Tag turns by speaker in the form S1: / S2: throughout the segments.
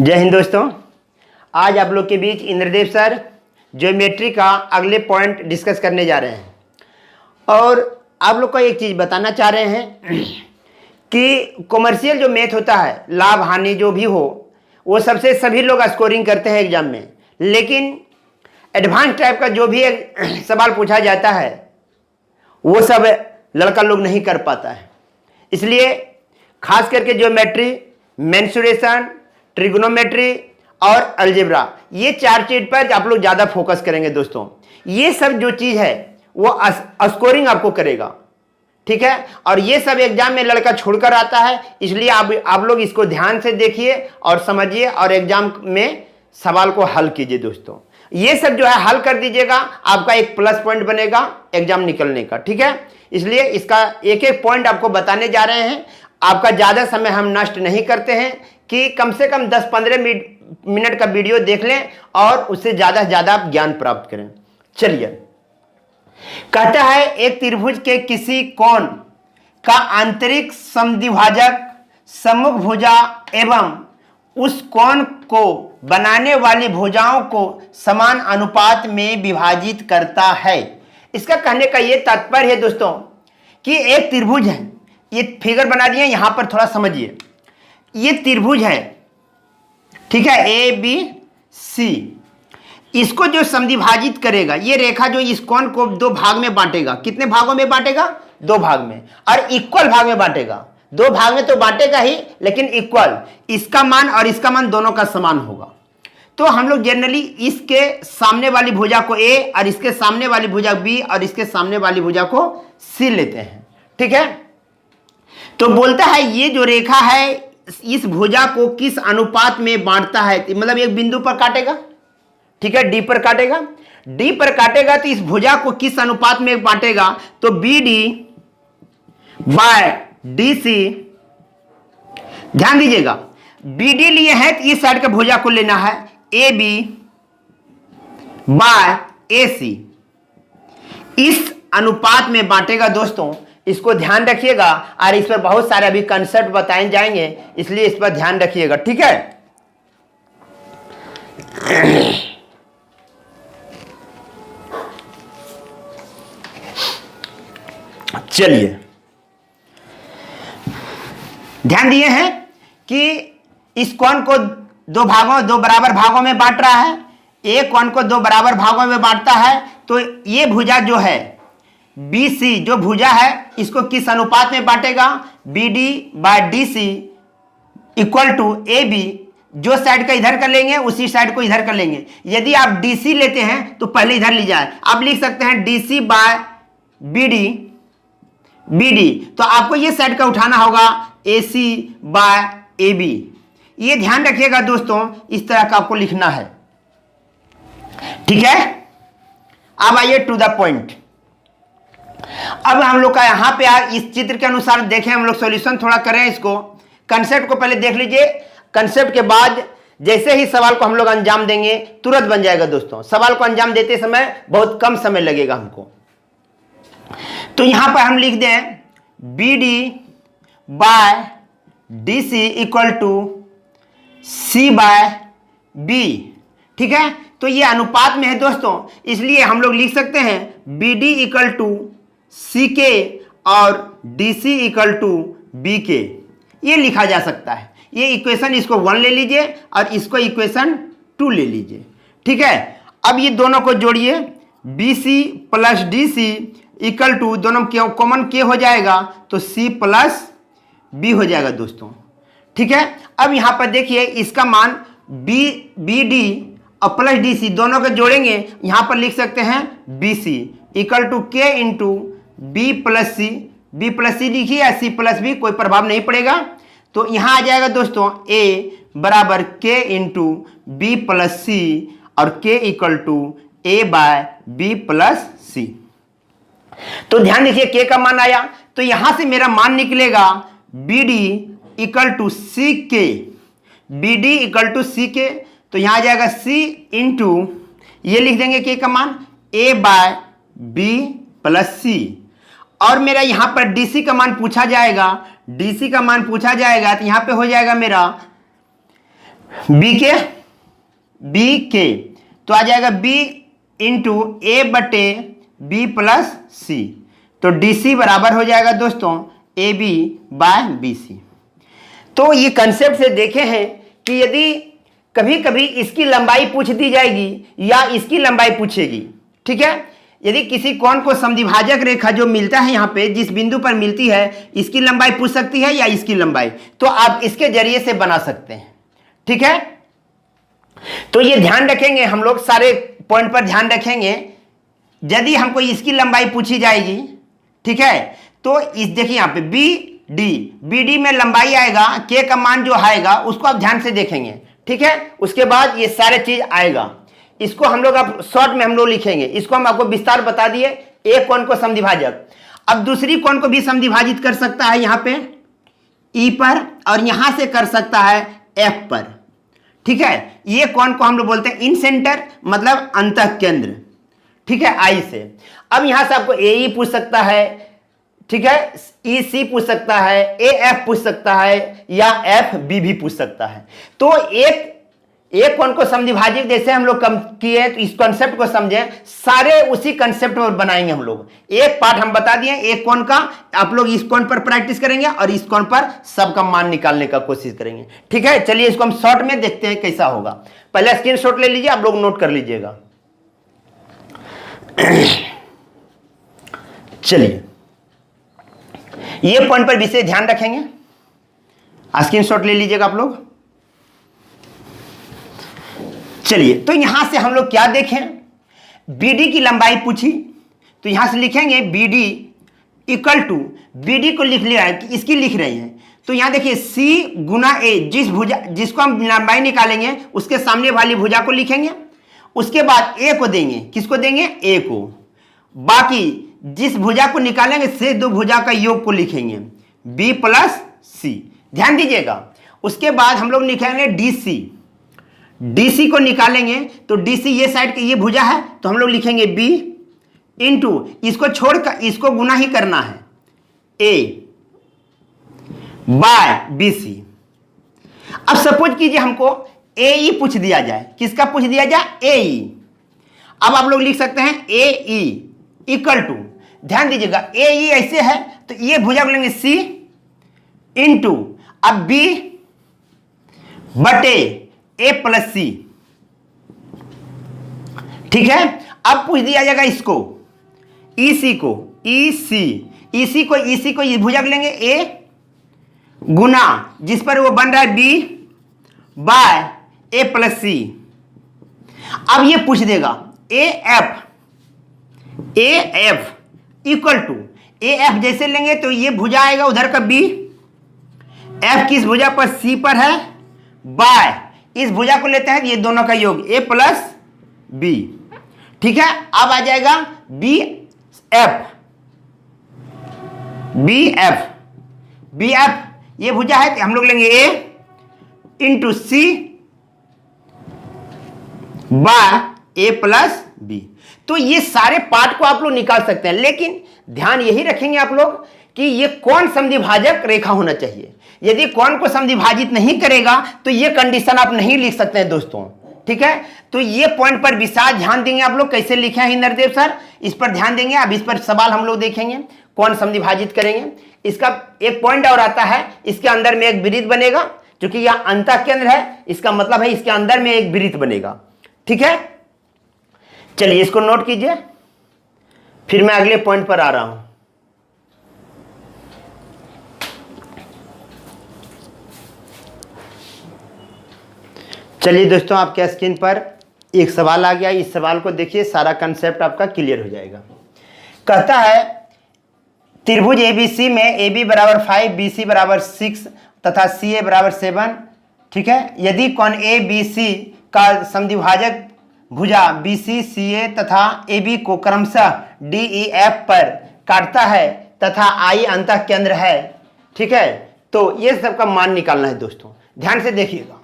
S1: जय हिंद दोस्तों। आज आप लोग के बीच इंद्रदेव सर ज्योमेट्री का अगले पॉइंट डिस्कस करने जा रहे हैं और आप लोग को एक चीज़ बताना चाह रहे हैं कि कॉमर्शियल जो मैथ होता है, लाभ हानि जो भी हो, वो सबसे सभी लोग स्कोरिंग करते हैं एग्जाम में, लेकिन एडवांस टाइप का जो भी एक सवाल पूछा जाता है वो सब लड़का लोग नहीं कर पाता है। इसलिए खास करके ज्योमेट्री, मेंसुरेशन, ट्रिग्नोमेट्री और अलजेब्रा, ये चार चीज पर आप लोग ज़्यादा फोकस करेंगे दोस्तों। ये सब जो चीज़ है वो स्कोरिंग आपको करेगा, ठीक है। और ये सब एग्जाम में लड़का छोड़कर आता है, इसलिए आप लोग इसको ध्यान से देखिए और समझिए और एग्जाम में सवाल को हल कीजिए दोस्तों। ये सब जो है हल कर दीजिएगा, आपका एक प्लस पॉइंट बनेगा एग्जाम निकलने का, ठीक है। इसलिए इसका एक एक पॉइंट आपको बताने जा रहे हैं। आपका ज़्यादा समय हम नष्ट नहीं करते हैं कि कम से कम 10-15 मिनट का वीडियो देख लें और उससे ज़्यादा से ज़्यादा आप ज्ञान प्राप्त करें। चलिए, कहता है एक त्रिभुज के किसी कोण का आंतरिक समद्विभाजक सम्मुख भुजा एवं उस कोण को बनाने वाली भुजाओं को समान अनुपात में विभाजित करता है। इसका कहने का ये तात्पर्य है दोस्तों कि एक त्रिभुज है, ये फिगर बना दिए, यहां पर थोड़ा समझिए। ये त्रिभुज है, ठीक है, ए बी सी। इसको जो समद्विभाजित करेगा, ये रेखा जो इस कोण को दो भाग में बांटेगा, कितने भागों में बांटेगा? दो भाग में, और इक्वल भाग में बांटेगा। दो भाग में तो बांटेगा ही, लेकिन इक्वल, इसका मान और इसका मान दोनों का समान होगा। तो हम लोग जनरली इसके सामने वाली भुजा को ए और इसके सामने वाली भुजा बी और इसके सामने वाली भुजा को सी लेते हैं, ठीक है। तो बोलता है ये जो रेखा है इस भुजा को किस अनुपात में बांटता है, मतलब एक बिंदु पर काटेगा, ठीक है, डी पर काटेगा। डी पर काटेगा तो इस भुजा को किस अनुपात में बांटेगा? तो B D by D C. ध्यान दीजिएगा, बी डी लिए है तो इस साइड का भुजा को लेना है ए बी बाय ए सी। इस अनुपात में बांटेगा दोस्तों, इसको ध्यान रखिएगा। और इस पर बहुत सारे अभी कंसेप्ट बताए जाएंगे, इसलिए इस पर ध्यान रखिएगा, ठीक है। चलिए, ध्यान दिए हैं कि इस कोण को दो बराबर भागों में बांट रहा है। एक कोण को दो बराबर भागों में बांटता है, तो ये भुजा जो है बी सी जो भुजा है इसको किस अनुपात में बांटेगा? B D by D C equal to A B. जो साइड का इधर कर लेंगे उसी साइड को इधर कर लेंगे। यदि आप डी सी लेते हैं तो पहले इधर ली जाए, आप लिख सकते हैं D C by B D B D. तो आपको ये साइड का उठाना होगा ए सी बाय ए बी। ये ध्यान रखिएगा दोस्तों, इस तरह का आपको लिखना है, ठीक है। अब आइए टू द पॉइंट। अब हम लोग का यहां पे इस चित्र के अनुसार देखें, हम लोग सॉल्यूशन थोड़ा करें। इसको कंसेप्ट को पहले देख लीजिए, कंसेप्ट के बाद जैसे ही सवाल को हम लोग अंजाम देंगे तुरंत बन जाएगा दोस्तों। सवाल को अंजाम देते समय बहुत कम समय लगेगा हमको। तो यहां पर हम लिख दें B D by D C equal to C by B, ठीक है। तो ये अनुपात में है दोस्तों, इसलिए हम लोग लिख सकते हैं B D equal to C K और D C equal to B K. ये लिखा जा सकता है। ये इक्वेशन, इसको 1 ले लीजिए और इसको इक्वेशन 2 ले लीजिए, ठीक है। अब ये दोनों को जोड़िए, B C plus D C equal to, दोनों कॉमन के हो जाएगा तो सी प्लस बी हो जाएगा दोस्तों, ठीक है। अब यहां पर देखिए इसका मान बी डी और प्लस डी सी दोनों को जोड़ेंगे, यहां पर लिख सकते हैं बी सी इक्वल टू के इंटू बी प्लस सी। बी प्लस सी लिखिए या सी प्लस बी, कोई प्रभाव नहीं पड़ेगा। तो यहां आ जाएगा दोस्तों ए बराबर के इंटू बी प्लस सी और K equal to A by B plus C. तो ध्यान देखिए के का मान आया, तो यहां से मेरा मान निकलेगा B D equal to C के। B D equal to C के, तो यहां आ जाएगा सी इंटू, ये लिख देंगे के का मान ए बाय बी प्लस सी। और मेरा यहां पर डीसी का मान पूछा जाएगा, डीसी का मान पूछा जाएगा तो यहां पे हो जाएगा मेरा बी के तो आ जाएगा बी इंटू ए बटे बी प्लस सी, तो डी सी बराबर हो जाएगा दोस्तों A B by B C. तो ये कंसेप्ट से देखे हैं कि यदि कभी कभी इसकी लंबाई पूछ दी जाएगी या इसकी लंबाई पूछेगी, ठीक है, यदि किसी कोण को समद्विभाजक रेखा जो मिलता है यहाँ पे जिस बिंदु पर मिलती है इसकी लंबाई पूछ सकती है या इसकी लंबाई, तो आप इसके जरिए से बना सकते हैं, ठीक है। तो ये ध्यान रखेंगे हम लोग, सारे पॉइंट पर ध्यान रखेंगे। यदि हमको इसकी लंबाई पूछी जाएगी, ठीक है, तो इस देखिए यहाँ पे बी डी में लंबाई आएगा, के का मान जो आएगा उसको आप ध्यान से देखेंगे, ठीक है। उसके बाद ये सारे चीज आएगा, इसको हम लोग अब शॉर्ट में हम लोग लिखेंगे, इसको हम आपको विस्तार बता दिए। एक कोण को समद्विभाजक, अब दूसरी कोण को भी समद्विभाजित कर सकता है यहाँ पे ई पर, और यहां से कर सकता है एफ पर, ठीक है। ये कोण को हम लोग बोलते हैं इन सेंटर, मतलब अंतः केंद्र, ठीक है, आई से। अब यहां से आपको ए ई पूछ सकता है, ठीक है, ई सी पूछ सकता है, ए एफ पूछ सकता है, या एफ बी भी पूछ सकता है। तो एक कोण को समद्विभाजित जैसे हम लोग कम किए, तो इस कॉन्सेप्ट को समझें, सारे उसी कॉन्सेप्ट पर बनाएंगे हम लोग। एक पार्ट हम बता दिए एक कोण का, आप लोग इस कोण पर प्रैक्टिस करेंगे और इस कोण पर सबका मान निकालने का कोशिश करेंगे, ठीक है। चलिए इसको हम शॉर्ट में देखते हैं कैसा होगा। पहले स्क्रीनशॉट ले लीजिए, आप लोग नोट कर लीजिएगा। चलिए ये पॉइंट पर विशेष ध्यान रखेंगे, स्क्रीनशॉट ले लीजिएगा आप लोग। चलिए तो यहां से हम लोग क्या देखें, बीडी की लंबाई पूछी, तो यहां से लिखेंगे बीडी इक्वल टू, बीडी को लिख लिया है, इसकी लिख रहे हैं, तो यहां देखिए सी गुना ए, जिस भुजा जिसको हम लंबाई निकालेंगे उसके सामने वाली भुजा को लिखेंगे, उसके बाद ए को देंगे, किसको देंगे, ए को, बाकी जिस भुजा को निकालेंगे से दो भुजा का योग को लिखेंगे बी प्लस सी, ध्यान दीजिएगा। उसके बाद हम लोग लिखेंगे डीसी को निकालेंगे, तो डीसी ये साइड की ये भुजा है, तो हम लोग लिखेंगे बी इंटू, इसको छोड़कर इसको गुना ही करना है, ए बाय बी सी। अब सपोज कीजिए हमको ए ई पूछ दिया जाए, किसका पूछ दिया जाए, ए ई। अब आप लोग लिख सकते हैं ए ई इक्वल टू, ध्यान दीजिएगा ए ई ऐसे है, तो ये भुजा को लेंगे सी इंटू, अब बी बटे ए प्लस सी, ठीक है। अब पूछ दिया जाएगा इसको ईसी को, ईसी को ये भुजा लेंगे ए गुना, जिस पर वो बन रहा है B by A plus C. अब ये पूछ देगा A F equal to, A F जैसे लेंगे तो ये भुजा आएगा उधर का बी, एफ किस भुजा पर, सी पर है, बाय इस भुजा को लेते हैं ये दोनों का योग ए प्लस बी, ठीक है। अब आ जाएगा बी एफ ये भुजा है, तो हम लोग लेंगे ए into C bye A plus B. तो ये सारे पार्ट को आप लोग निकाल सकते हैं, लेकिन ध्यान यही रखेंगे आप लोग कि ये कौन समद्विभाजक रेखा होना चाहिए। यदि कोण को समद्विभाजित नहीं करेगा तो ये कंडीशन आप नहीं लिख सकते हैं दोस्तों, ठीक है। तो ये पॉइंट पर विशेष ध्यान देंगे आप लोग, कैसे लिखे हैं इंद्रदेव सर, इस पर ध्यान देंगे। अब इस पर सवाल हम लोग देखेंगे, कौन समद्विभाजित करेंगे। इसका एक पॉइंट और आता है, इसके अंदर में एक वृत्त बनेगा, क्योंकि यह अंतः केंद्र है, इसका मतलब है इसके अंदर में एक वृत्त बनेगा, ठीक है। चलिए इसको नोट कीजिए, फिर मैं अगले पॉइंट पर आ रहा हूं। चलिए दोस्तों, आपके स्क्रीन पर एक सवाल आ गया, इस सवाल को देखिए, सारा कंसेप्ट आपका क्लियर हो जाएगा। कहता है त्रिभुज एबीसी में AB बराबर 5, BC बराबर 6 तथा CA बराबर 7, ठीक है। यदि कोण ABC का समद्विभाजक भुजा BC, CA तथा AB को क्रमशः DEF पर काटता है तथा I अंतः केंद्र है, ठीक है, तो ये सबका मान निकालना है दोस्तों, ध्यान से देखिएगा।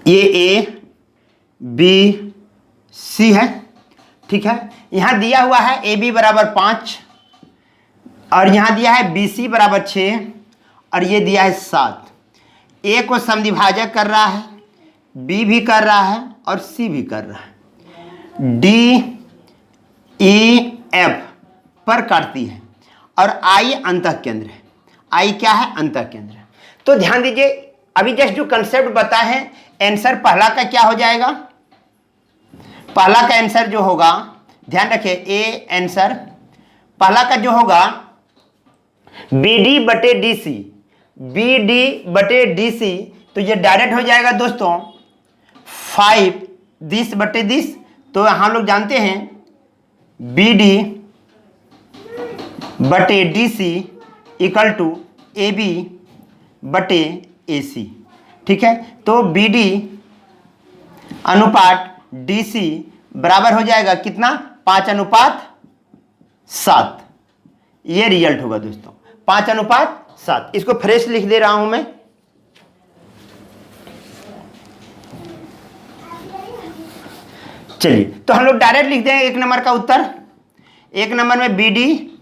S1: ये A B C है, ठीक है। यहां दिया हुआ है AB बराबर 5 और यहां दिया है BC बराबर 6 और ये दिया है 7। ए को समद्विभाजक कर रहा है, बी भी कर रहा है और सी भी कर रहा है। डी ई एफ पर काटती है और आई अंतः केंद्र है। आई क्या है? अंतः केंद्र है। तो ध्यान दीजिए, अभी जस्ट जो कंसेप्ट बताए हैं, आंसर पहला का क्या हो जाएगा? पहला का आंसर जो होगा, ध्यान रखिए, ए आंसर पहला का जो होगा बी डी बटे डी सी, बी डी बटे डी सी, तो ये डायरेक्ट हो जाएगा दोस्तों 5 दिस बटे दिस। तो हम लोग जानते हैं बी डी बटे D C equal to A B बटे ए सी। ठीक है, तो बी डी अनुपात डी सी बराबर हो जाएगा कितना? 5:7। ये रिजल्ट होगा दोस्तों, 5:7। इसको फ्रेश लिख दे रहा हूं मैं। चलिए, तो हम लोग डायरेक्ट लिख देंगे 1 नंबर का उत्तर। 1 नंबर में बी डी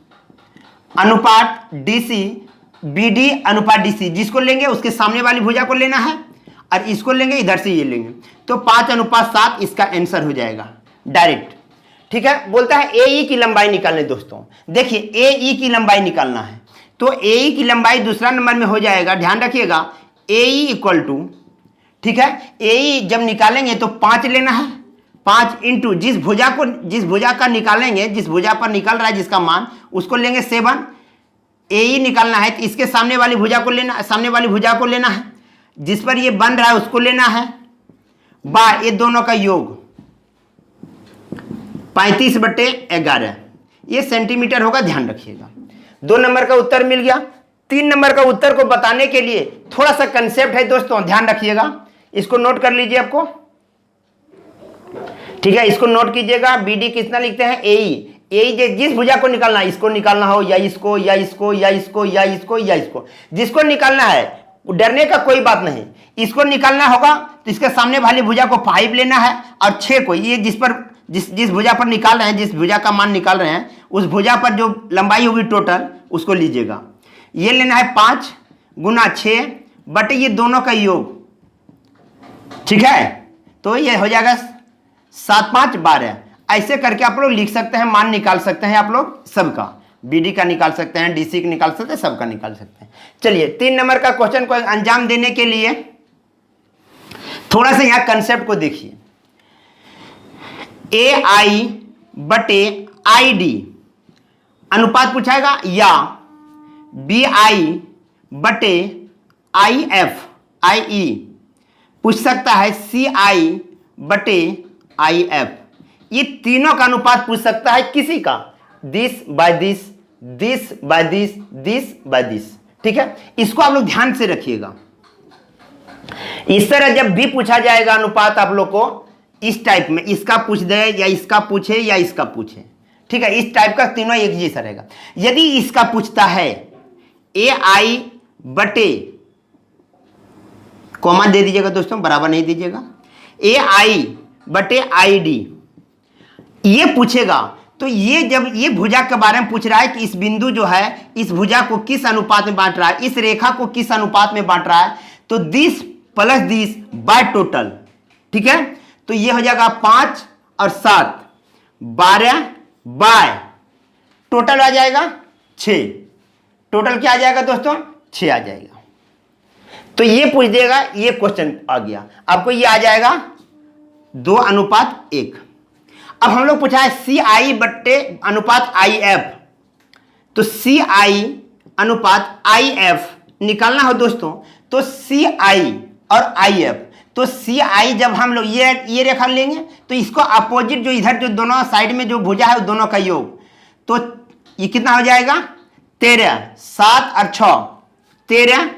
S1: अनुपात डी सी, बी डी अनुपात डी सी, जिसको लेंगे उसके सामने वाली भुजा को लेना है और इसको लेंगे, इधर से ये लेंगे, तो 5:7 इसका आंसर हो जाएगा डायरेक्ट। ठीक है, बोलता है ए ई की लंबाई निकालने। दोस्तों देखिए, ए ई की लंबाई निकालना है, तो ए ई की लंबाई दूसरा नंबर में हो जाएगा, ध्यान रखिएगा, ए ई इक्वल टू, ठीक है, ए ई जब निकालेंगे तो 5 लेना है, 5 इंटू जिस भुजा का निकालेंगे, जिस भुजा पर निकल रहा है जिसका मान, उसको लेंगे 7। ए ई निकालना है तो इसके सामने वाली भुजा को लेना, सामने वाली भुजा को लेना है, जिस पर ये बन रहा है उसको लेना है, बाय ये दोनों का योग 35/11, ये सेंटीमीटर होगा, ध्यान रखिएगा। 2 नंबर का उत्तर मिल गया। 3 नंबर का उत्तर को बताने के लिए थोड़ा सा कंसेप्ट है दोस्तों, ध्यान रखिएगा, इसको नोट कर लीजिए आपको। ठीक है, इसको नोट कीजिएगा। बी डी कितना लिखते हैं? ए ई। जिस भुजा को निकालना है, इसको निकालना हो या इसको या इसको या इसको या इसको या इसको, जिसको निकालना है डरने का कोई बात नहीं। इसको निकालना होगा तो इसके सामने वाली भुजा को 5 लेना है और 6 को, ये जिस भुजा पर निकाल रहे हैं, जिस भुजा का मान निकाल रहे हैं, उस भुजा पर जो लंबाई होगी टोटल उसको लीजिएगा। ये लेना है 5 गुना 6 बटे ये दोनों का योग। ठीक है, तो ये हो जाएगा 7 5 12। ऐसे करके आप लोग लिख सकते हैं, मान निकाल सकते हैं आप लोग सबका, बीडी का निकाल सकते हैं, डीसी का निकाल सकते हैं, सबका निकाल सकते हैं। चलिए, 3 नंबर का क्वेश्चन को अंजाम देने के लिए थोड़ा सा यहां कंसेप्ट को देखिए। ए आई बटे आई डी अनुपात पूछाएगा, या बी आई बटे आई एफ आई ई पूछ सकता है, सी आई बटे आई एफ, ये तीनों का अनुपात पूछ सकता है किसी का, this by this, this by this, this by this. ठीक है, इसको आप लोग ध्यान से रखिएगा। इस तरह जब भी पूछा जाएगा अनुपात आप लोग को इस टाइप में, इसका पूछ दे या इसका पूछे या इसका पूछे, ठीक है, इस टाइप का तीनों एक जैसा रहेगा। यदि इसका पूछता है ए आई बटे, कॉमा दे दीजिएगा दोस्तों, बराबर नहीं दीजिएगा, ए आई बटे आई डी ये पूछेगा, तो ये जब ये भुजा के बारे में पूछ रहा है कि इस बिंदु जो है, इस भुजा को किस अनुपात में बांट रहा है, इस रेखा को किस अनुपात में बांट रहा है, तो this plus this by total. ठीक है, तो ये हो जाएगा 5 और 7 12 बाय टोटल आ जाएगा 6। टोटल क्या आ जाएगा दोस्तों? 6 आ जाएगा। तो ये पूछ देगा, ये क्वेश्चन आ गया आपको, ये आ जाएगा 2:1। अब हम लोग पूछा है सी आई बट्टे अनुपात आई एफ, तो सी आई अनुपात आई एफ निकालना हो दोस्तों, तो सी आई और आई एफ, तो सी आई जब हम लोग ये रेखा लेंगे तो इसको अपोजिट, जो इधर जो दोनों साइड में जो भुजा है दोनों का योग, तो ये कितना हो जाएगा 13, 7 और 6 13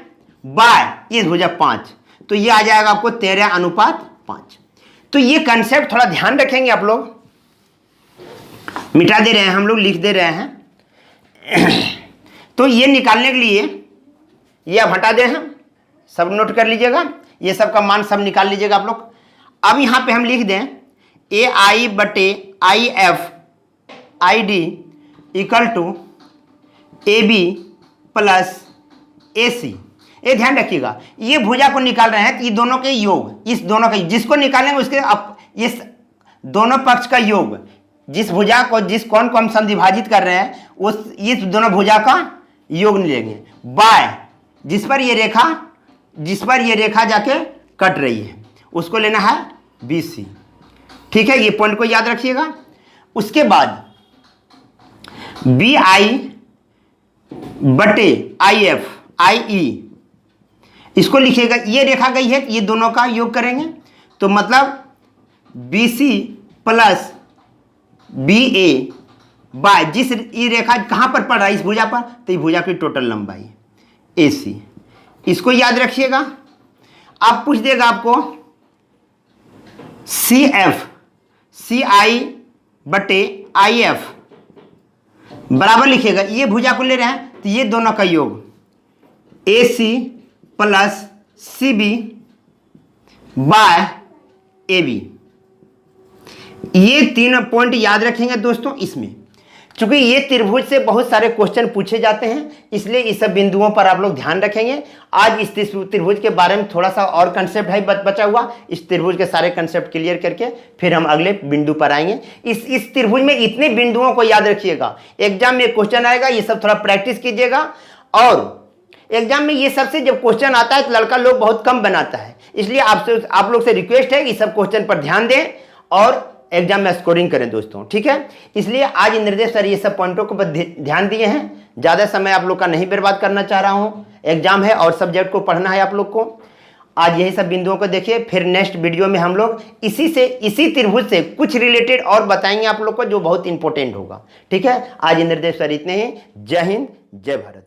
S1: बाय ये भुजा 5, तो ये आ जाएगा आपको 13:5। तो ये कंसेप्ट थोड़ा ध्यान रखेंगे आप लोग, मिटा दे रहे हैं हम लोग, लिख दे रहे हैं। तो ये निकालने के लिए ये अब हटा दे हम, सब नोट कर लीजिएगा, ये सब का मान सब निकाल लीजिएगा आप लोग। अब यहाँ पे हम लिख दें ए आई बटे I F I D equal to A B plus AC। ये ध्यान रखिएगा, ये भुजा को निकाल रहे हैं तो ये दोनों के योग, इस दोनों का जिसको निकालेंगे उसके इस दोनों पक्ष का योग, जिस भुजा को जिस कोण को हम समद्विभाजित कर रहे हैं उस इस दोनों भुजा का योग लेंगे बाय जिस पर ये रेखा जाके कट रही है उसको लेना है BC। ठीक है, ये पॉइंट को याद रखिएगा। उसके बाद BI बटे IF IE इसको लिखिएगा, ये रेखा गई है ये दोनों का योग करेंगे तो मतलब BC प्लस BA बाय जिस ये रेखा कहां पर पड़ रहा है इस भुजा पर, तो ये भुजा की टोटल लंबाई AC। इसको याद रखिएगा। अब पूछ देगा आपको CF CI बटे IF बराबर लिखिएगा, ये भुजा को ले रहे हैं तो ये दोनों का योग AC plus CB by AB। ये 3 पॉइंट याद रखेंगे दोस्तों। इसमें चूंकि ये त्रिभुज से बहुत सारे क्वेश्चन पूछे जाते हैं इसलिए इस सब बिंदुओं पर आप लोग ध्यान रखेंगे। आज इस त्रिभुज के बारे में थोड़ा सा और कंसेप्ट है बचा हुआ, इस त्रिभुज के सारे कंसेप्ट क्लियर करके फिर हम अगले बिंदु पर आएंगे। इस त्रिभुज में इतने बिंदुओं को याद रखिएगा, एग्जाम में क्वेश्चन आएगा, ये सब थोड़ा प्रैक्टिस कीजिएगा। और एग्जाम में ये सबसे जब क्वेश्चन आता है तो लड़का लोग बहुत कम बनाता है, इसलिए आप लोग से रिक्वेस्ट है कि सब क्वेश्चन पर ध्यान दें और एग्जाम में स्कोरिंग करें दोस्तों। ठीक है, इसलिए आज इंद्रदेव सर ये सब पॉइंटों को ध्यान दिए हैं। ज़्यादा समय आप लोग का नहीं बर्बाद करना चाह रहा हूँ, एग्जाम है और सब्जेक्ट को पढ़ना है आप लोग को। आज यही सब बिंदुओं को देखिए, फिर नेक्स्ट वीडियो में हम लोग इसी त्रिभुज से कुछ रिलेटेड और बताएंगे आप लोग को जो बहुत इंपॉर्टेंट होगा। ठीक है, आज इंद्रदेव सर इतने ही। जय हिंद, जय भारत।